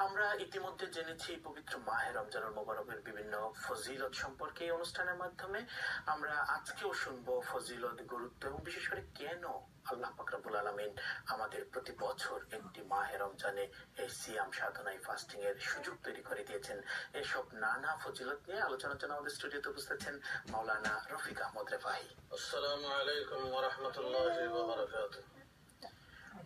আমরা ইতিমধ্যে জেনেছি পবিত্র মাহে রমজানুল মোবারকের বিভিন্ন ফজিলত সম্পর্কে এই অনুষ্ঠানের মাধ্যমে। আমরা আজকেও শুনবো ফজিলত, গুরুত্ব এবং বিশেষ করে কেন আল্লাহ পাক রব্বুল আলামিন আমাদের প্রতি বছর একটি মাহে রমজানে এই সিয়াম সাধনায় ফাস্টিং এর সুযোগ তৈরি করে দিয়েছেন। এসব নানা ফজিলত নিয়ে আলোচনার জন্য আমাদের স্টুডিওতে উপস্থিত আছেন মাওলানা রফিক আহমদ রেফাহি। আসসালামু আলাইকুম ওয়া রাহমাতুল্লাহি ওয়া বারাকাতুহু।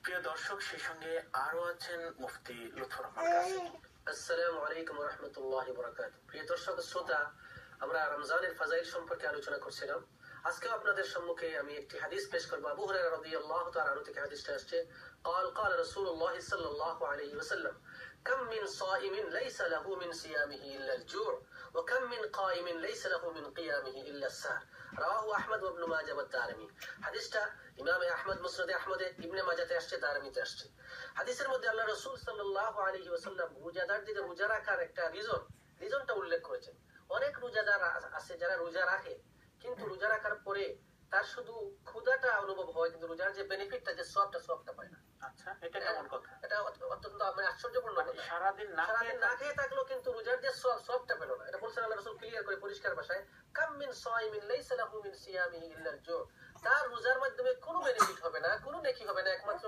প্রিয় দর্শক, সেই সঙ্গে আরো আছেন মুফতি লুৎফর রহমান কাসেম। আসসালামু আলাইকুম ওয়া রাহমাতুল্লাহি ওয়া বারাকাতুহু। প্রিয় দর্শক শ্রোতা, আমরা রমজানের ফাজাইল সম্পর্কে আলোচনা করছিলাম। আজকে আপনাদের সম্মুখে আমি একটি হাদিস পেশ করব। আবু হুরায়রা রাদিয়াল্লাহু তাআলা আনহু থেকে হাদিসটা আসছে। قال قال رسول الله صلى الله عليه وسلم كم من صائم ليس له من صيامه الا الجوع وكم من قائم ليس له من قيامه الا السهر رواه احمد وابن ماجه والدارمي। হাদিসটা ইমাম আহমদ মুসনাদে আহমদে, ইবনে মাজাহতে আসছে, দারমিতে আসছে। হাদিসের মধ্যে আল্লাহ রাসূল সাল্লাল্লাহু আলাইহি ওয়াসাল্লাম রোজাদারদের রোজা রাখার একটা রিজনটা উল্লেখ করেছেন। অনেক রোজাদার আছে যারা রোজা রাখে, কিন্তু রোজা রাখার পরে তার শুধু ক্ষুধাটা অনুভব হয়, কিন্তু রোজার যে বেনিফিটটা, যে সবটা পায় না। আচ্ছা, এটা কেমন কথা? এটা অত্যন্ত আশ্চর্যপূর্ণ। সারাদিন না খেয়ে থাকলেও কিন্তু রোজার যে সবটা পেল না। এটা বলছেন আল্লাহ রাসূল ক্লিয়ার করে, পরিষ্কার ভাষায়, কাম মিন সাইমিন লাইসা লাহু মিন সিয়ামিহি ইল্লাল জু। তার রোজার মাধ্যমে কোনো বেনিফিট হবে না, কোনো নেকি হবে না, একমাত্র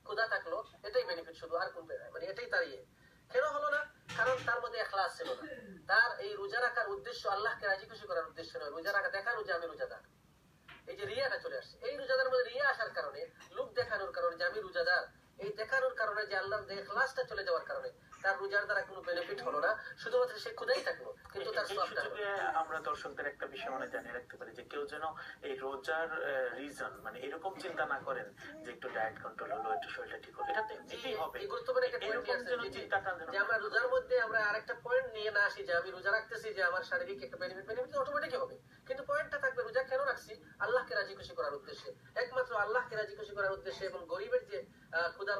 ক্ষুধা থাকলো, এটাই বেনিফিট শুধু, আর কোন মানে এটাই তার ইয়ে। কেন হলো না? কারণ তার মধ্যে ইখলাস ছিল না। তার এই রোজা রাখার উদ্দেশ্য আল্লাহকে রাজি খুশি করার উদ্দেশ্য নয়, রোজা রাখা দেখানো যে আমি রোজাদার। এই যে রিয়াটা চলে আসছে, এই রোজাদার মধ্যে রিয়া আসার কারণে, লোক দেখানোর কারণে যে আমি রোজাদার, এই দেখানোর কারণে যে আল্লাহর ইখলাসটা চলে যাওয়ার কারণে তার রোজার দ্বারা কোনো বেনিফিট হলো না, শুধুমাত্র সে ক্ষুধাই থাকলো, কিন্তু তার সবটা হলো। আমরা দর্শকদের একটা বিষয় মনে জানিয়ে রাখতে পারি যে কেউ যেন এই রোজার রিজন মানে এরকম চিন্তা না করেন যে একটু ডায়েট কন্ট্রোল হলো, একটু শরীরটা ঠিক হলো, এটাই হবে। এই গুরুত্বপূর্ণ একটা পয়েন্ট যে আমরা রোজার মধ্যে আমরা আরেকটা পয়েন্ট নিয়ে না আসি যে আমি রোজা রাখতেছি যে আমার শারীরিক একটা বেনিফিট অটোমেটিক হবে, কিন্তু পয়েন্টটা থাকবে রোজা কেন রাখছি? আল্লাহকে রাজি খুশি করার উদ্দেশ্যে, একমাত্র আল্লাহকে রাজি খুশি করার উদ্দেশ্যে, এবং গরিবের যে ক্ষুধার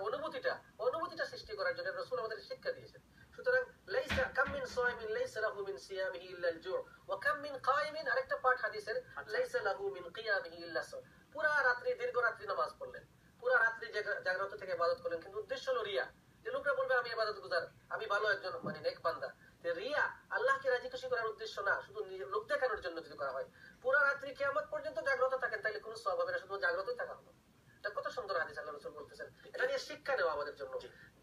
অনুভূতিটা সৃষ্টি করার জন্য রাসূল আমাদের শিক্ষা দিয়েছেন। সুতরাং লাইসা কাম মিন সাইমিন লাইসা লাহু মিন সিয়ামিহি ইল্লাল জু ওয়া কাম মিন কাইমিন, আরেকটা পার্ট হাদিসের, লাইসা লাহু মিন কিয়ামিহি ইল্লাস সালাহ। পুরা রাত্রি, দীর্ঘ রাত্রি নামাজ পড়লেন, পুরা রাত্রি জাগ্রত থেকে ইবাদত করলেন, কিন্তু উদ্দেশ্য হলো রিয়া। যে লোকরা বলবে আমি ইবাদত গুজার, আমি ভালো একজন মানে নেক বান্দা, যে রিয়া আল্লাহকে রাজি খুশি করার উদ্দেশ্য না, শুধু লোক দেখানোর জন্য যদি করা হয়, পুরা রাত্রি কিয়ামত পর্যন্ত জাগ্রত থাকেন, তাহলে কোনো সওয়াব হবে না, শুধু জাগ্রতই থাকা হলো। এটা কত সুন্দর হাদিস আল্লাহ রাসূল বলতেছেন। এটা নিয়ে শিক্ষা নেওয়া আমাদের জন্য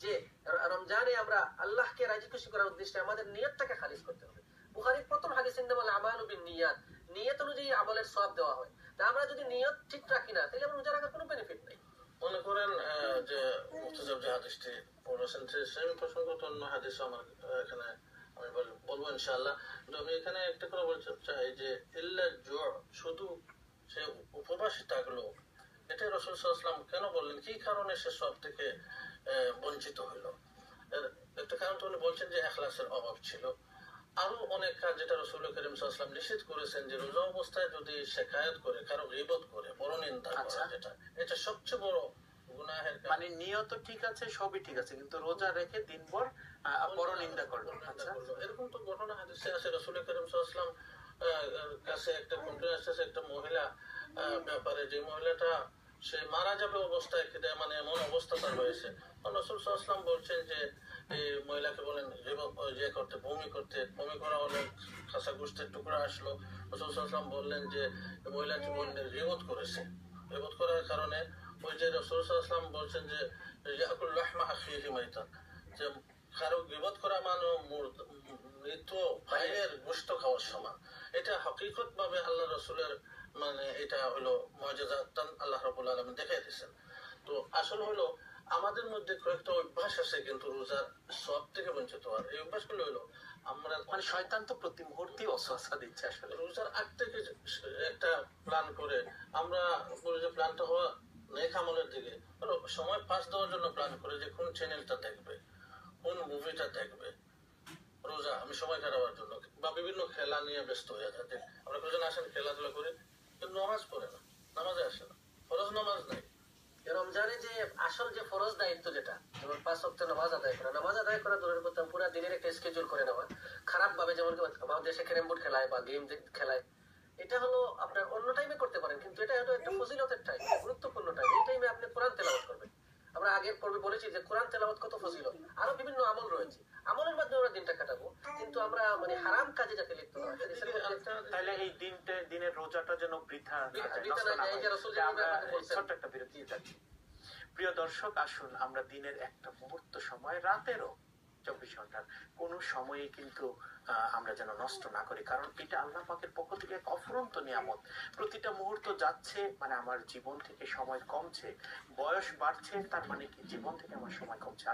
যে রমজানে আমরা আল্লাহকে রাজি খুশি করার উদ্দেশ্যে আমাদের নিয়তটাকে খালিস করতে হবে। বুখারীর প্রথম হাদিস, ইন্নামাল আমালু বিন্নিয়াত, নিয়ত অনুযায়ী আমলের সওয়াব দেওয়া হয়। তা আমরা যদি নিয়ত ঠিক রাখি না, তাহলে আমরা রোজা রাখার কোনো বেনিফিট নেই। মনে করেন যে মুফতাজাব যে হাদিসটি পড়েছেন, সেই প্রসঙ্গত অন্য হাদিস আমার এখানে আমি বলবো ইনশাআল্লাহ। কিন্তু আমি এখানে একটা কথা বলতে চাই যে ইল্লা জু, শুধু সে উপবাসী থাকলো, এটাই রাসূল সাল্লাল্লাহু আলাইহি ওয়াসাল্লাম কেন বললেন? কি কারণে সে সব থেকে বঞ্চিত হইল? একটা কারণ উনি বলছেন যে ইখলাসের অভাব ছিল। আরো অনেক কাজ যেটা রাসূল করিম সাল্লাল্লাহু আলাইহি ওয়াসাল্লাম নিষেধ করেছেন, যে রোজা অবস্থায় যদি শিকায়াত করে, কারো গীবত করে, পরনিন্দা করা, এটা সবচেয়ে বড় গুনাহের কাজ। মানে নিয়ত ঠিক আছে, সবই ঠিক আছে, কিন্তু রোজা রেখে দিনভর পরনিন্দা করলো। এরকম তো ঘটনা হাদিসে আছে। রাসূল করিম সাল্লাল্লাহু আলাইহি ওয়াসাল্লাম কাছে একটা কমপ্লেইন আসছে একটা মহিলা ব্যাপারে, যে মহিলাটা সে মারা যাবে অবস্থায়, মানে এমন অবস্থা তার হয়েছে। রাসূল সাল্লাল্লাহু আলাইহি ওয়াসাল্লাম বলছেন যে এই মহিলাকে বলেন বমি করা হলে খাসা গোশতের টুকরা আসলো। রাসূল সাল্লাল্লাহু আলাইহি ওয়াসাল্লাম বললেন যে মহিলাটি গীবত করেছে, গীবত করার কারণে ওই যে রাসূল সাল্লাল্লাহু আলাইহি ওয়াসাল্লাম বলছেন যে ইয়াকুল লাহমা আখিহি মাইতান, যে কারো গীবত করা মানে মৃত ভাইয়ের গোশত খাওয়ার সমান। এটা হকিকত ভাবে আল্লাহ রাসূলের মানে এটা হলো মুজিজাত আল্লাহ রাব্বুল আলামিন দেখাই দিয়েছেন। তো আসল হলো আমাদের মধ্যে কয়েকটা অভ্যাস আছে কিন্তু রোজার সব থেকে বঞ্চিত হওয়ার। এই অভ্যাসগুলো হলো আমরা মানে শয়তান তো প্রতি মুহূর্তেই ওয়াসওয়াসা দিচ্ছে। আসলে রোজার আগ থেকে একটা প্ল্যান করে আমরা বলি যে প্ল্যানটা হওয়া নেক আমলের দিকে, সময় পাস দেওয়ার জন্য প্ল্যান করে যে কোন চ্যানেলটা দেখবে, কোন মুভিটা দেখবে, রোজা আমি সময় কাটাবার জন্য, বা বিভিন্ন খেলা নিয়ে ব্যস্ত হয়ে যায়। আমরা কজন আসেন খেলাধুলা করি, কিন্তু নামাজ পড়ে না, নামাজে আসে না, ফরজ নামাজ নাই। রমজানে যে আসল যে ফরজ দায়িত্ব, যেটা যেমন 5 ওয়াক্ত নামাজ আদায় করা দূরের কথা, পুরো দিনের একটা স্কেডিউল করে নেওয়া, খারাপ ভাবে যেমন আমাদের দেশে ক্যারাম বোর্ড খেলায় বা গেম খেলায়, এটা হলো আপনার অন্য টাইমে করতে পারেন, কিন্তু এটা হলো একটা ফজিলতের টাইম, গুরুত্বপূর্ণ টাইম। এই টাইমে আপনি কোরআন তেলাওয়াত করবেন। আমরা আমরা আগের পর্বে বলেছি যে কোরআন তেলাওয়াত কত ফজিলত, আরো বিভিন্ন আমল রয়েছে, আমলের মাধ্যমে আমরা দিনটা কাটাবো, কিন্তু আমরা মানে হারাম কাজে যাতে লিপ্ত না হই। তাহলে এই দিনের রোজাটা যেন বৃথা না যায়, বৃথা নষ্ট না না যায়, হয়। এই যে রাসূল আমরা আমাদের বলছেন। ছোট্ট একটা বিরতি যাচ্ছি। প্রিয় দর্শক, আসুন আমরা দিনের একটা মুহূর্ত সময়, রাতেরও 24 ঘন্টার কোন সময়ে কিন্তু আমরা যেন নষ্ট না করি, কারণ এটা আল্লাহ পাকের পক্ষ থেকে এক অফুরন্ত নিয়ামত। প্রতিটা মুহূর্ত যাচ্ছে মানে আমার জীবন থেকে সময় কমছে, বয়স বাড়ছে তার মানে কি জীবন থেকে আমার সময় কমছে।